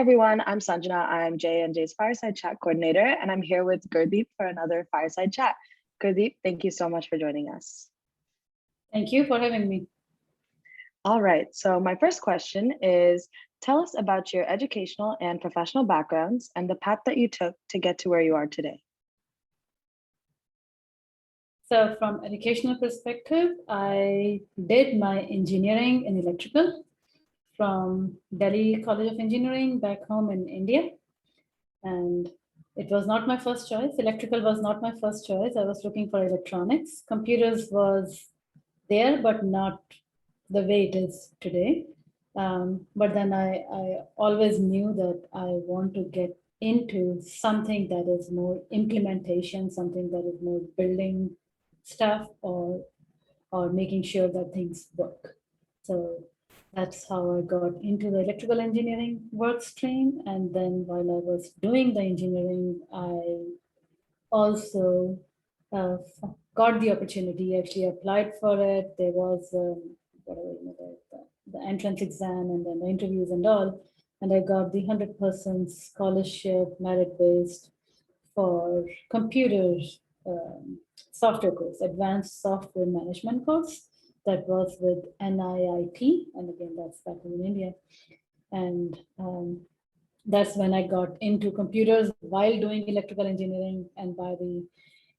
everyone, I'm Sanjana. I'm J&J's Fireside Chat Coordinator, and I'm here with Gurdeep for another Fireside Chat. Gurdeep, thank you so much for joining us. Thank you for having me. All right, so my first question is, tell us about your educational and professional backgrounds and the path that you took to get to where you are today. So from educational perspective, I did my engineering in electrical from Delhi College of Engineering back home in India. And it was not my first choice. Electrical was not my first choice. I was looking for electronics. Computers was there, but not the way it is today. But then I always knew that I want to get into something that is more implementation, something that is more building stuff or making sure that things work. So that's how I got into the electrical engineering work stream. And then while I was doing the engineering, I also got the opportunity, actually applied for it. There was the entrance exam and then the interviews and all. And I got the 100% scholarship, merit-based for computer software course, advanced software management course. That was with NIIT, and again, that's back in India. And that's when I got into computers while doing electrical engineering. And by the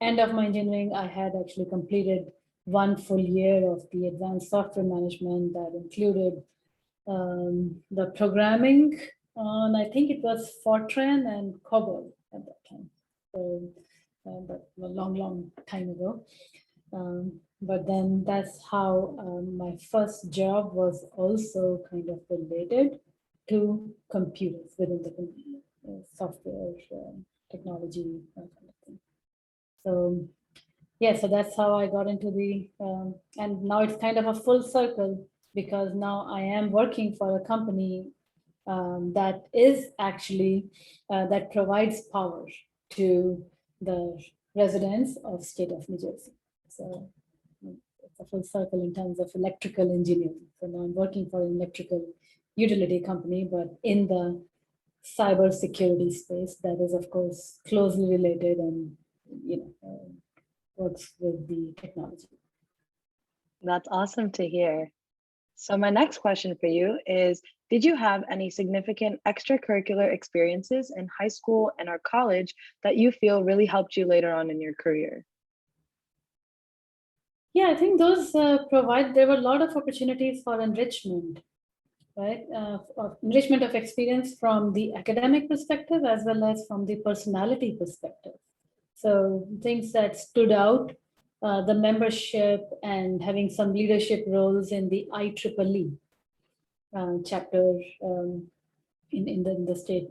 end of my engineering, I had actually completed 1 full year of the advanced software management that included the programming on, I think it was Fortran and COBOL at that time. So, but a long time ago. But then that's how my first job was also kind of related to computers within the software technology kind of thing. So yeah, so that's how I got into the, and now it's kind of a full circle because now I am working for a company that is actually, that provides power to the residents of state of New Jersey. So it's a full circle in terms of electrical engineering. So now I'm working for an electrical utility company, but in the cyber security space that is, of course, closely related and works with the technology. That's awesome to hear. So my next question for you is, did you have any significant extracurricular experiences in high school and or college that you feel really helped you later on in your career? Yeah, I think those there were a lot of opportunities for enrichment, right? Enrichment of experience from the academic perspective as well as from the personality perspective. So things that stood out, the membership and having some leadership roles in the IEEE chapter in the state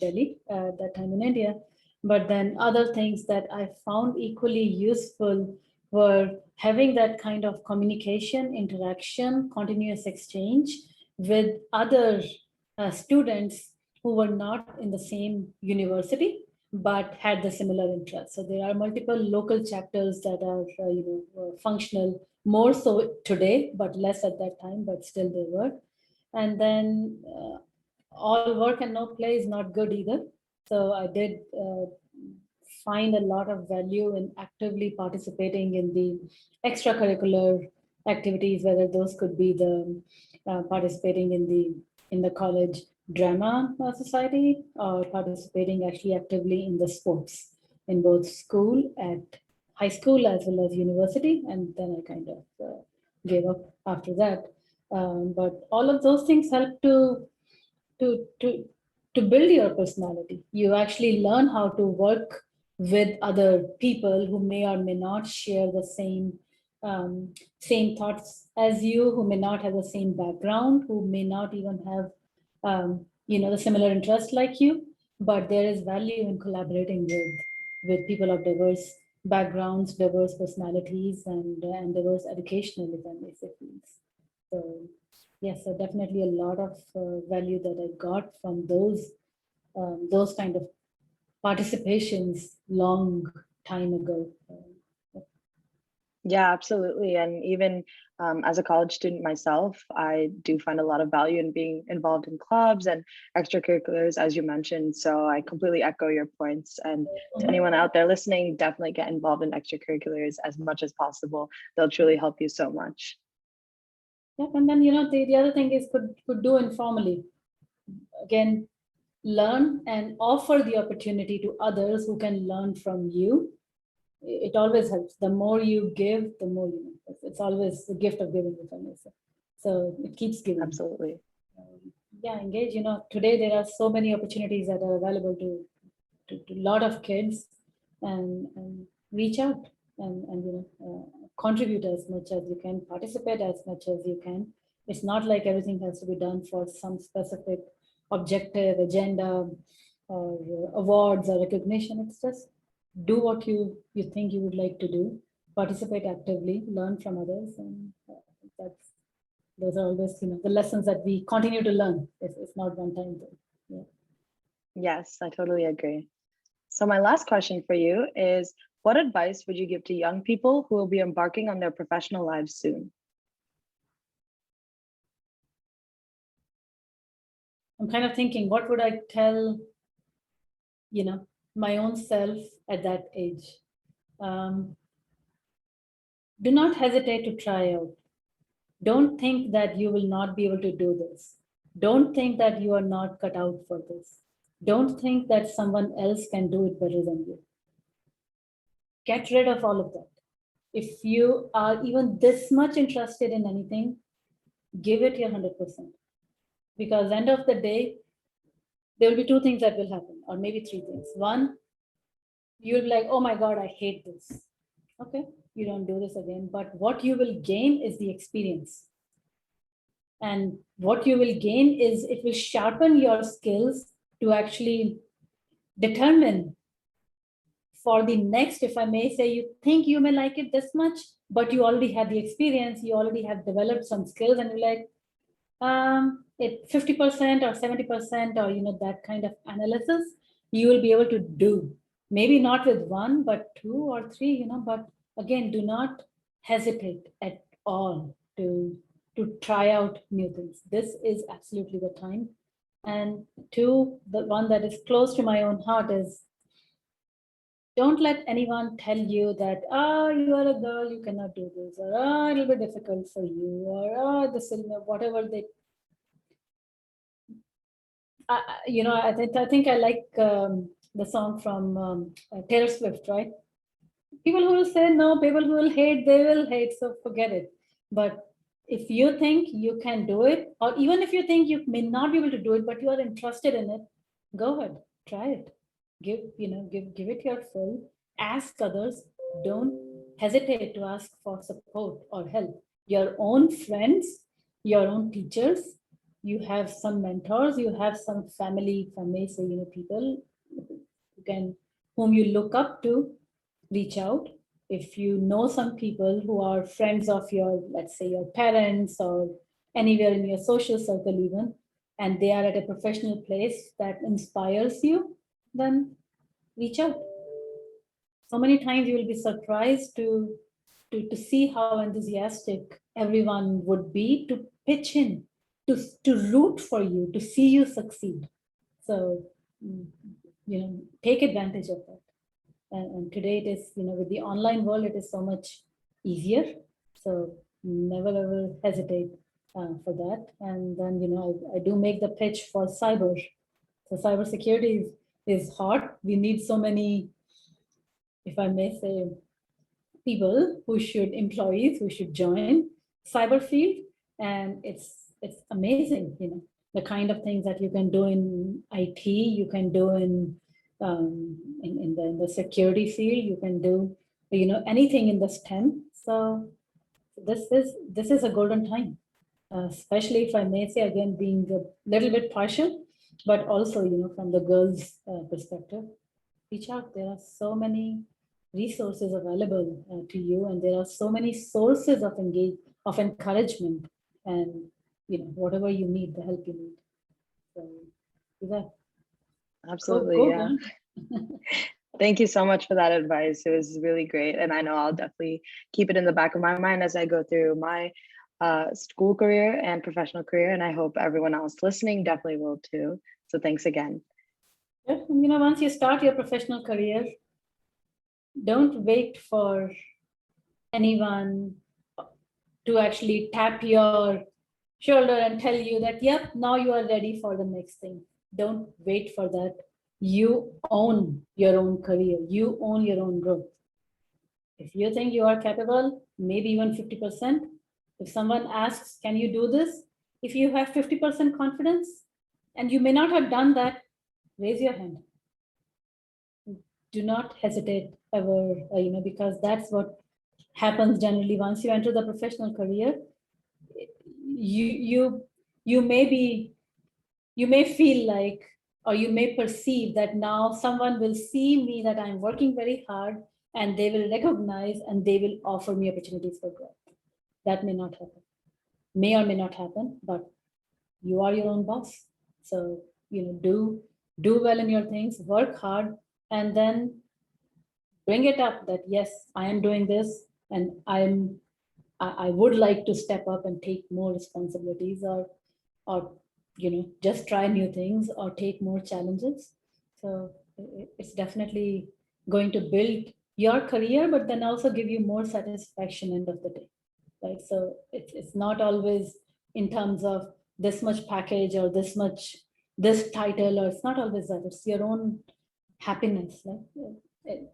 Delhi at that time in India. But then other things that I found equally useful were having that kind of communication, interaction, continuous exchange with other students who were not in the same university, but had the similar interests. So there are multiple local chapters that are functional more so today, but less at that time, but still they were. And then all work and no play is not good either. So I did find a lot of value in actively participating in the extracurricular activities, whether those could be the participating in the college drama society or participating actually actively in the sports in both school, at high school as well as university. And then I kind of gave up after that. But all of those things help to build your personality. You actually learn how to work with other people who may or may not share the same thoughts as you, who may not have the same background, who may not even have the similar interests like you. But there is value in collaborating with people of diverse backgrounds, diverse personalities, and diverse educational, if I may say. So yes, so definitely a lot of value that I got from those kind of participations long time ago. Yeah, absolutely. And even as a college student myself, I do find a lot of value in being involved in clubs and extracurriculars, as you mentioned. So I completely echo your points. And to Mhm. anyone out there listening, definitely get involved in extracurriculars as much as possible. They'll truly help you so much. Yep, and then the other thing is could do informally. Again, learn and offer the opportunity to others who can learn from you. It always helps. The more you give, the more you know. It's always the gift of giving, if I may say. So it keeps giving. Absolutely. Yeah, engage. Today there are so many opportunities that are available to a lot of kids, and reach out and contribute as much as you can, participate as much as you can. It's not like everything has to be done for some specific objective agenda or awards or recognition. It's just do what you think you would like to do, participate actively, learn from others, and that's those are always the lessons that we continue to learn. It's not one time thing. Yeah. Yes, I totally agree. So my last question for you is, what advice would you give to young people who will be embarking on their professional lives soon? I'm kind of thinking, what would I tell, my own self at that age? Um, do not hesitate to try out. Don't think that you will not be able to do this. Don't think that you are not cut out for this. Don't think that someone else can do it better than you. Get rid of all of that. If you are even this much interested in anything, give it your 100%. Because end of the day, there will be two things that will happen, or maybe three things. One, you'll be like, oh my God, I hate this. Okay, you don't do this again. But what you will gain is the experience. And what you will gain is it will sharpen your skills to actually determine for the next, if I may say, you think you may like it this much, but you already had the experience, you already have developed some skills, and you're like, it 50% or 70%, or that kind of analysis you will be able to do. Maybe not with one, but two or three, but again, do not hesitate at all to try out new things. This is absolutely the time. And two, the one that is close to my own heart is, don't let anyone tell you that, you are a girl, you cannot do this, or it'll be difficult for you, or this will, whatever they I think I like the song from Taylor Swift, right? People who will say no, people who will hate, they will hate, so forget it. But if you think you can do it, or even if you think you may not be able to do it, but you are interested in it, go ahead, try it. Give it your full. Ask others. Don't hesitate to ask for support or help. Your own friends, your own teachers, you have some mentors, you have some family, if I may say, people who can whom you look up to, reach out. If you know some people who are friends of your, let's say, your parents or anywhere in your social circle even, and they are at a professional place that inspires you, then reach out. So many times you will be surprised to see how enthusiastic everyone would be to pitch in, to root for you, to see you succeed. So, mm, take advantage of that. And today it is, with the online world, it is so much easier. So never ever hesitate for that. And then, I do make the pitch for cyber. So cybersecurity is hot. We need so many, if I may say, employees who should join cyber field. And it's amazing, the kind of things that you can do in IT, you can do in the security field, you can do, anything in the STEM. So this is a golden time, especially if I may say, again, being a little bit partial, but also, from the girls' perspective, reach out. There are so many resources available to you, and there are so many sources of encouragement, and whatever you need, the help you need. So do that. Go Absolutely, go yeah. girl. Thank you so much for that advice. It was really great. And I know I'll definitely keep it in the back of my mind as I go through my school career and professional career. And I hope everyone else listening definitely will too. So thanks again. Yeah, once you start your professional career, don't wait for anyone to actually tap your shoulder and tell you that, yep, now you are ready for the next thing. Don't wait for that. You own your own career. You own your own growth. If you think you are capable, maybe even 50%, if someone asks, can you do this? If you have 50% confidence and you may not have done that, raise your hand. Do not hesitate ever, because that's what happens generally once you enter the professional career. You may feel like, or you may perceive that now someone will see me that I'm working very hard and they will recognize and they will offer me opportunities for growth. That may not happen, may or may not happen, but you are your own boss. So, do well in your things, work hard, and then bring it up that, yes, I am doing this and I would like to step up and take more responsibilities or just try new things or take more challenges. So it's definitely going to build your career, but then also give you more satisfaction end of the day, right? So it's not always in terms of this much package or this title, or it's not always that. It's your own happiness.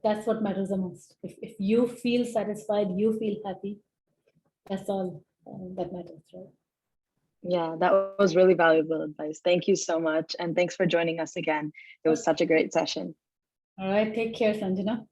That's what matters the most. If you feel satisfied, you feel happy, that's all that matters, right? Yeah, that was really valuable advice. Thank you so much. And thanks for joining us again. It was such a great session. All right, take care, Sanjana.